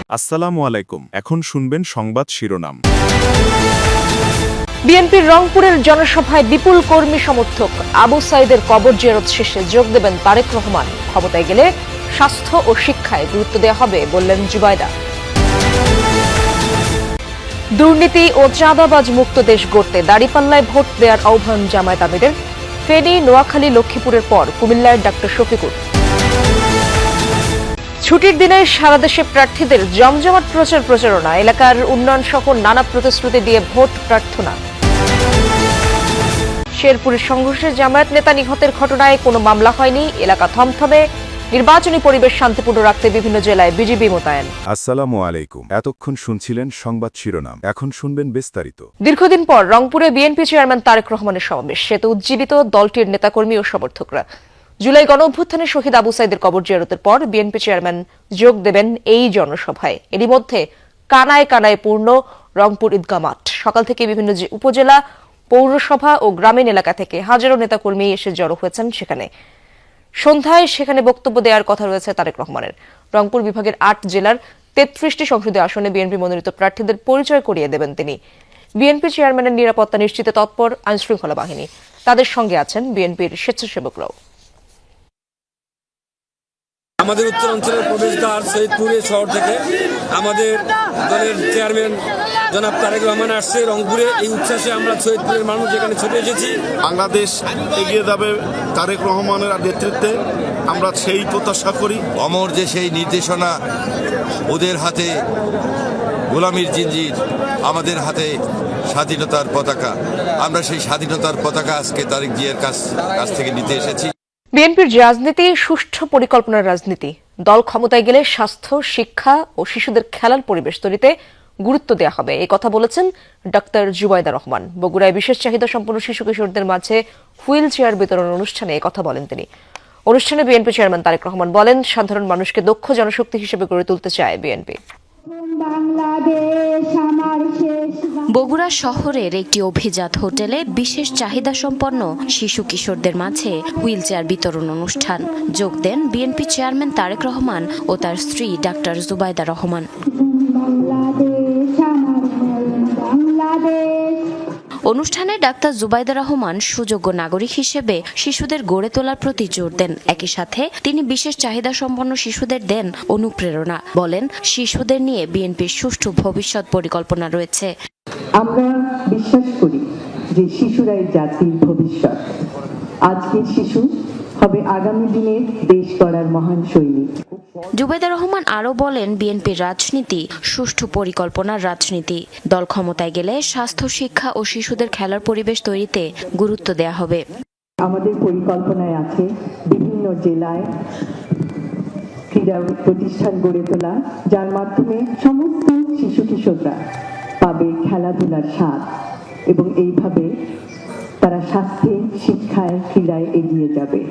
আসসালামু আলাইকুম। এখন শুনবেন সংবাদ শিরোনাম। বিএনপির রংপুরের জনসভায় বিপুল কর্মী সমর্থক। আবু সাইদের কবর জিয়ারত শেষে যোগ দেবেন তারেক রহমান। ক্ষমতায় গেলে স্বাস্থ্য ও শিক্ষায় গুরুত্ব দেওয়া হবে বললেন জুবাইদা। দুর্নীতি ও চাঁদাবাজ মুক্ত দেশ গড়তে দাঁড়িপাল্লায় ভোট দেওয়ার আহ্বান জামায়াত আমিরের। ফেনী, নোয়াখালী, লক্ষ্মীপুরের পর কুমিল্লার ডাক্তার শফিকুর। ছুটির দিনে সারা দেশে প্রার্থীদের জমজমাট প্রচারণা। এলাকার উন্নয়ন সহ নানা প্রতিশ্রুতি দিয়ে ভোট প্রার্থনা। শেরপুরের সংঘর্ষে জামায়াত নেতা নিহতের ঘটনায় কোনো মামলা হয়নি। এলাকা থমথমে। নির্বাচনী পরিবেশ শান্তিপূর্ণ রাখতে বিভিন্ন জেলায় বিজিবি মোতায়েন। আসসালামু আলাইকুম। এতক্ষণ শুনছিলেন সংবাদ শিরোনাম, এখন শুনবেন বিস্তারিত। দীর্ঘদিন পর রংপুরে বিএনপি চেয়ারম্যান তারেক রহমানের সমাবেশ। সেতু উজ্জীবিত দলটির নেতাকর্মী ও সমর্থকরা। জুলাই গণ অভ্যুত্থানে শহীদ আবু সাইদের কবর জিয়ারতের পর বিএনপি চেয়ারম্যান যোগ দেবেন এই জনসভায়। এরই মধ্যে কানায় কানায় পূর্ণ রংপুর ঈদগাহ মাঠ। সকাল থেকে বিভিন্ন উপজেলা, পৌরসভা ও গ্রামীণ এলাকা থেকে হাজারো নেতাকর্মী এসে জড়ো হয়েছেন সেখানে। সন্ধ্যায় সেখানে বক্তব্য দেওয়ার কথা রয়েছে তারেক রহমানের। রংপুর বিভাগের 8 জেলার 33টি সংসদীয় আসনে বিএনপি মনোনীত প্রার্থীদের পরিচয় করিয়ে দেবেন তিনি। বিএনপি চেয়ারম্যানের নিরাপত্তা নিশ্চিতে তৎপর আইনশৃঙ্খলা বাহিনী। তাদের সঙ্গে আছেন বিএনপির স্বেচ্ছাসেবকরাও। আমাদের উত্তরাঞ্চলের প্রবেশদ্বার সৈয়দপুরের শহর থেকে আমাদের দলের চেয়ারম্যান জনাব তারেক রহমান আসছে রংপুরে। এই উচ্ছ্বাসে আমরা সৈয়দপুরের মানুষ এখানে ছুটে এসেছি। বাংলাদেশ এগিয়ে যাবে তারেক রহমানের নেতৃত্বে, আমরা সেই প্রত্যাশা করি। অমর যে সেই নির্দেশনা, ওদের হাতে গোলামির জিঞ্জির, আমাদের হাতে স্বাধীনতার পতাকা। আমরা সেই স্বাধীনতার পতাকা আজকে তারেক জিয়ার কাছ থেকে নিতে এসেছি। বিএনপির রাজনীতি সুষ্ঠু পরিকল্পনার রাজনীতি। দল ক্ষমতায় গেলে স্বাস্থ্য, শিক্ষা ও শিশুদের খেলার পরিবেশ তৈরিতে গুরুত্ব দেওয়া হবে, এই কথা বলেছেন ডাক্তার জুবাইদা রহমান। বগুড়ায় বিশেষ চাহিদা সম্পন্ন শিশু কিশোরদের মাঝে হুইল চেয়ার বিতরণ অনুষ্ঠানে কথা বলেন তিনি। অনুষ্ঠানে বিএনপি চেয়ারম্যান তারেক রহমান বলেন, সাধারণ মানুষকে দক্ষ জনশক্তি হিসেবে গড়ে তুলতে চায় বিএনপি। বগুড়া শহরের একটি অভিজাত হোটেলে বিশেষ চাহিদা সম্পন্ন শিশু কিশোরদের মাঝে হুইল চেয়ার বিতরণ অনুষ্ঠান। যোগ দেন বিএনপি চেয়ারম্যান তারেক রহমান ও তার স্ত্রী ডাক্তার জুবাইদা রহমান। অনুষ্ঠানে ডাক্তার জুবাইদা রহমান সুযোগ্য নাগরিক হিসেবে শিশুদের গড়ে তোলার প্রতি জোর দেন। একই সাথে তিনি বিশেষ চাহিদা সম্পন্ন শিশুদের দেন অনুপ্রেরণা। বলেন, শিশুদের নিয়ে বিএনপির সুষ্ঠু ভবিষ্যৎ পরিকল্পনা রয়েছে। আমরা বিশ্বাস করি যে শিশুরাই জাতির ভবিষ্যৎ। আজকের শিশু হবে আগামী দিনের দেশ গড়ার মহান সৈনিক। জুবাইদা রহমান আরও বলেন, বিএনপির রাজনীতি সুষ্ঠু পরিকল্পনার রাজনীতি। দল ক্ষমতায় গেলে স্বাস্থ্য, শিক্ষা ও শিশুদের খেলার পরিবেশ তৈরিতে গুরুত্ব দেওয়া হবে। আমাদের পরিকল্পনায় আছে বিভিন্ন জেলায় ক্রীড়া প্রতিষ্ঠান গড়ে তোলা, যার মাধ্যমে সমস্ত শিশু কিশোররা পাবে খেলাধুলার স্বাদ এবং এইভাবে তারা স্বাস্থ্যে, শিক্ষায়, ক্রীড়ায় এগিয়ে যাবে।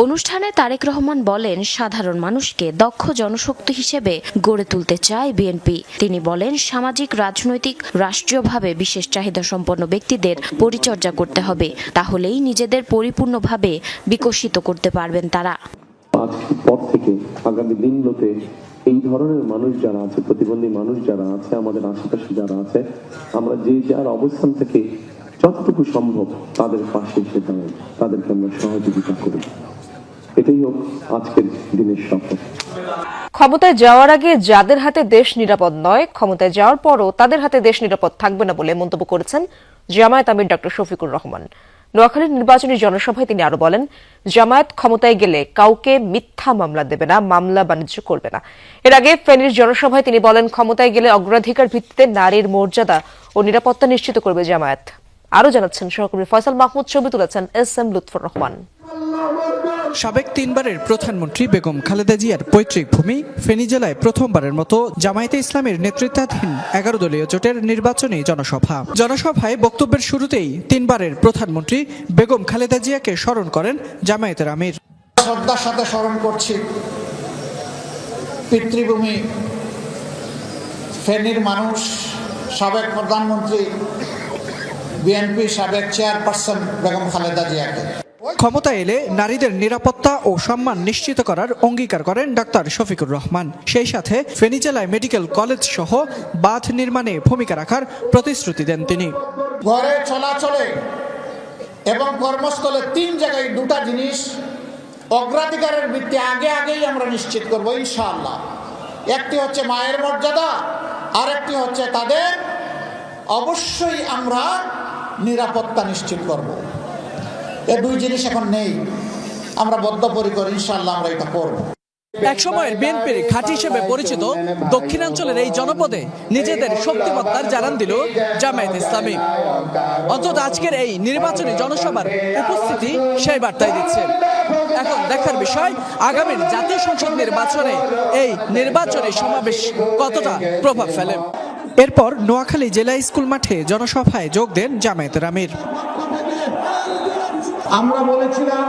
অনুষ্ঠানে তারেক রহমান বলেন, সাধারণ মানুষকে দক্ষ জনশক্তি হিসেবে গড়ে তুলতে চায় বিএনপি। তিনি বলেন, সামাজিক, রাজনৈতিক, রাষ্ট্রীয়ভাবে বিশেষ চাহিদা সম্পন্ন ব্যক্তিদের পরিচর্যা করতে হবে, তাহলেই নিজেদের পরিপূর্ণভাবে বিকশিত করতে পারবেন তারা। পর থেকে আগামী দিনগুলোতে এই ধরনের মানুষ যারা আছে, প্রতিবন্ধী মানুষ যারা আছে, আমাদের আশেপাশে যারা আছে, আমরা যে যার অবস্থান থেকে যতটুকু সম্ভব তাদের পাশে এসে দাঁড়াই, তাদেরকে আমরা সহযোগিতা করি। এটাই হোক আজকের দিনের শপথ। ক্ষমতায় যাওয়ার আগে যাদের হাতে দেশ নিরাপদ নয়, ক্ষমতায় যাওয়ার পরও তাদের হাতে দেশ নিরাপদ থাকবে না বলে মন্তব্য করেছেন জামায়াত আমির ডাক্তার শফিকুর রহমান। নোয়াখালীর নির্বাচনী জনসভায় তিনি আরো বলেন, জামায়াত ক্ষমতায় গেলে কাউকে মিথ্যা মামলা দেবে না, মামলা বাণিজ্য করবে না। এর আগে ফেনীর জনসভায় তিনি বলেন, ক্ষমতায় গেলে অগ্রাধিকার ভিত্তিতে নারীর মর্যাদা ও নিরাপত্তা নিশ্চিত করবে জামায়াত। আরো জানাচ্ছেন সহকর্মী ফয়সাল মাহমুদ, ছবি তুলেছেন এস.এম. লুৎফর রহমান। সাবেক 3 বারের প্রধানমন্ত্রী বেগম খালেদা জিয়ার পৈতৃক ভূমি ফেনী জেলায় প্রথমবারের মতো জামায়াতে ইসলামের নেতৃত্বাধীন 11 দলীয় জোটের নির্বাচনী জনসভায় বক্তব্যের শুরুতেই 3 বারের প্রধানমন্ত্রী বেগম খালেদা জিয়াকে স্মরণ করেন জামায়াতের আমির। শ্রদ্ধার সাথে স্মরণ করছি পিতৃভূমি ফেনীর মানুষ, সাবেক প্রধানমন্ত্রী, বিএনপি সাবেক চেয়ারপারসন বেগম খালেদা জিয়াকে। ক্ষমতা এলে নারীদের নিরাপত্তা ও সম্মান নিশ্চিত করার অঙ্গীকার করেন ডাক্তার শফিকুর রহমান। সেই সাথে ফেনী জেলায় মেডিকেল কলেজ সহ বাঁধ নির্মাণে ভূমিকা রাখার প্রতিশ্রুতি দেন তিনি। ঘরে চলাচলে এবং কর্মস্থলে 3 জায়গায় 2টা জিনিস অগ্রাধিকারের ভিত্তি আগেই আমরা নিশ্চিত করব ইনশাআল্লাহ। একটি হচ্ছে মায়ের মর্যাদা, আরেকটি হচ্ছে তাদের অবশ্যই আমরা নিরাপত্তা নিশ্চিত করব। এই 2 জিনিস এখন নেই, আমরা বদ্ধপরিকর, ইনশাআল্লাহ আমরা এটা করব। একসময়ের বিএনপির ঘাঁটি হিসেবে পরিচিত দক্ষিণাঞ্চলের এই জনপদে নিজেদের শক্তিমত্তার জানান দিল জামায়াতে ইসলামী। অন্তত আজকের এই নির্বাচনী জনসভার উপস্থিতি সেই বার্তাই দিচ্ছে। এখন দেখার বিষয় আগামীর জাতীয় সংসদ নির্বাচনে এই নির্বাচনী সমাবেশ কতটা প্রভাব ফেলে। এরপর নোয়াখালী জেলা স্কুল মাঠে জনসভায় যোগ দেন জামায়াতের আমির। আমরা বলেছিলাম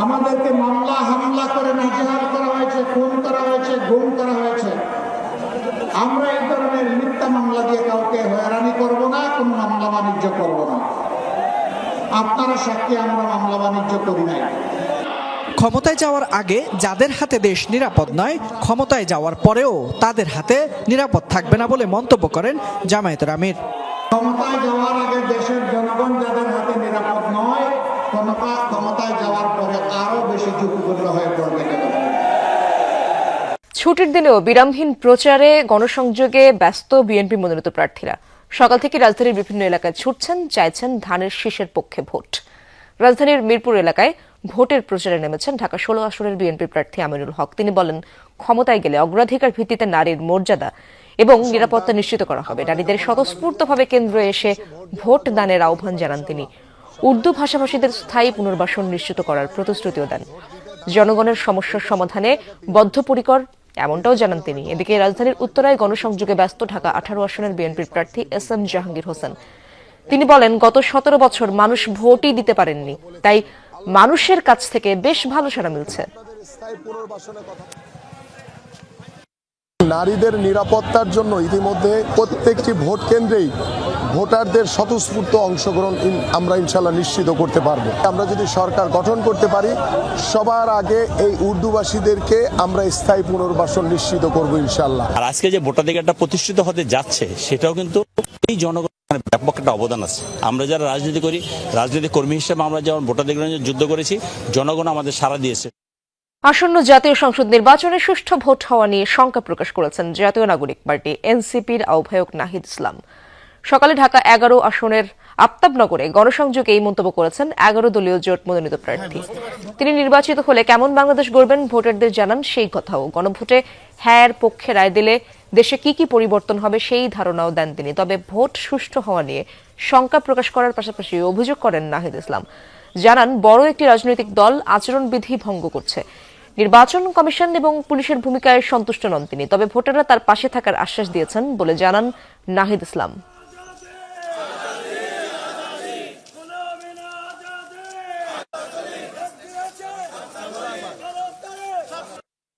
আমাদেরকে মামলা হামলা করে নাজেহাল করা হয়েছে, খুন করা হয়েছে, গুম করা হয়েছে। আমরা এই ধরনের মিথ্যা মামলা দিয়ে কাউকে হয়রানি করব না, কোনো মামলা বাণিজ্য করব না। আপনারা সাক্ষী, আমরা মামলা বাণিজ্য করি নাই। ক্ষমতায় যাওয়ার আগে যাদের হাতে দেশ নিরাপদ নয়, ক্ষমতায় যাওয়ার পরেও তাদের হাতে নিরাপদ থাকবে না বলে মন্তব্য করেন জামায়াতের আমির। ক্ষমতায় যাওয়ার আগে দেশের জনগণ যাদের হাতে নিরাপদ নয়, ক্ষমতায় যাওয়ার পরে আরো বেশি ঝুঁকিপূর্ণ হয়ে পড়বে। ছুটির দিনেও বিরামহীন প্রচারে গণসংযোগে ব্যস্ত বিএনপি মনোনীত প্রার্থীরা। সকাল থেকে রাজধানীর বিভিন্ন এলাকায় ছুটছেন, চাইছেন ধানের শীষের পক্ষে ভোট। রাজধানীর মিরপুর এলাকায় ভোটের প্রচারে নেমেছেন ঢাকা 16 আসনের বিএনপি প্রার্থী আমিনুল হক। তিনি বলেন, ক্ষমতায় গেলে অগ্রাধিকার ভিত্তিতে নারীর মর্যাদা এবং নিরাপত্তা নিশ্চিত করা হবে। নারীদের স্বতঃস্ফূর্তভাবে কেন্দ্রে এসে ভোট দানের আহ্বান জানান তিনি। উর্দু ভাষাভাষীদের স্থায়ী পুনর্বাসন নিশ্চিত করার প্রতিশ্রুতিও দেন। জনগণের সমস্যার সমাধানে বদ্ধপরিকর এমনটাও জানান তিনি। এদিকে রাজধানীর উত্তরায় গণসংযোগে ব্যস্ত ঢাকা 18 আসনের বিএনপির প্রার্থী এস.এম. জাহাঙ্গীর হোসেন। তিনি বলেন, গত 17 বছর মানুষ ভোটই দিতে পারেননি, তাই মানুষের কাছ থেকে বেশ ভালো সাড়া মিলছে। নারীদের নিরাপত্তার জন্য ইতিমধ্যে প্রত্যেকটি ভোট কেন্দ্রেই ভোটারদের স্বতঃস্ফূর্ত অংশগ্রহণ আমরা ইনশাল্লাহ নিশ্চিত করতে পারবো। আমরা যদি সরকার গঠন করতে পারি, সবার আগে এই উর্দুভাষীদেরকে আমরা স্থায়ী পুনর্বাসন নিশ্চিত করব ইনশাল্লাহ। আর আজকে যে ভোটাধিকারটা প্রতিষ্ঠিত হতে যাচ্ছে, সেটাও কিন্তু এই জনগণের ব্যাপক একটা অবদান আছে। আমরা যারা রাজনীতি করি, রাজনীতি কর্মী হিসেবে আমরা যেমন ভোটাধিকারের জন্য যুদ্ধ করেছি, জনগণ আমাদের সাড়া দিয়েছে। আসন্ন জাতীয় সংসদ নির্বাচনে সুষ্ঠু ভোট হওয়া নিয়ে শঙ্কা প্রকাশ করেছেন জাতীয় নাগরিক পার্টি এনসিপির আহ্বায়ক নাহিদ ইসলাম। সকালে ঢাকা 11 আসনের আফতাবনগরে গণসংযোগে এই মন্তব্য করেছেন 11 দলীয় জোট মনোনীত প্রার্থী। তিনি নির্বাচিত হলে কেমন বাংলাদেশ গড়বেন ভোটারদের জানান সেই কথাও। গণভোটে হ্যাঁর পক্ষে রায় দিলে দেশে কি কি পরিবর্তন হবে সেই ধারণাও দেন তিনি। তবে ভোট সুষ্ঠু হওয়া নিয়ে শঙ্কা প্রকাশ করার পাশাপাশি অভিযোগ করেন নাহিদ ইসলাম। জানান, বড় একটি রাজনৈতিক দল আচরণবিধি ভঙ্গ করছে। নির্বাচন কমিশন এবং পুলিশের ভূমিকায় সন্তুষ্ট নন তিনি। তবে ভোটাররা তার পাশে থাকার আশ্বাস দিয়েছেন বলে জানান নাহিদ ইসলাম।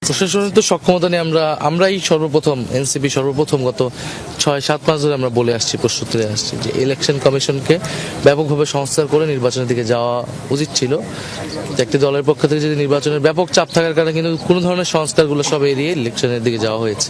প্রশাসনের তো সক্ষমতা নিয়ে আমরাই সর্বপ্রথম, এনসিপি সর্বপ্রথম গত 6-7 মাস ধরে আমরা বলে আসছি, প্রস্তুত হয়ে আসছি যে ইলেকশন কমিশনকে ব্যাপকভাবে সংস্কার করে নির্বাচনের দিকে যাওয়া উচিত ছিল। একটি দলের পক্ষ থেকে যদি নির্বাচনের ব্যাপক চাপ থাকার কারণে কিন্তু কোনো ধরনের সংস্কারগুলো সব এড়িয়ে ইলেকশনের দিকে যাওয়া হয়েছে।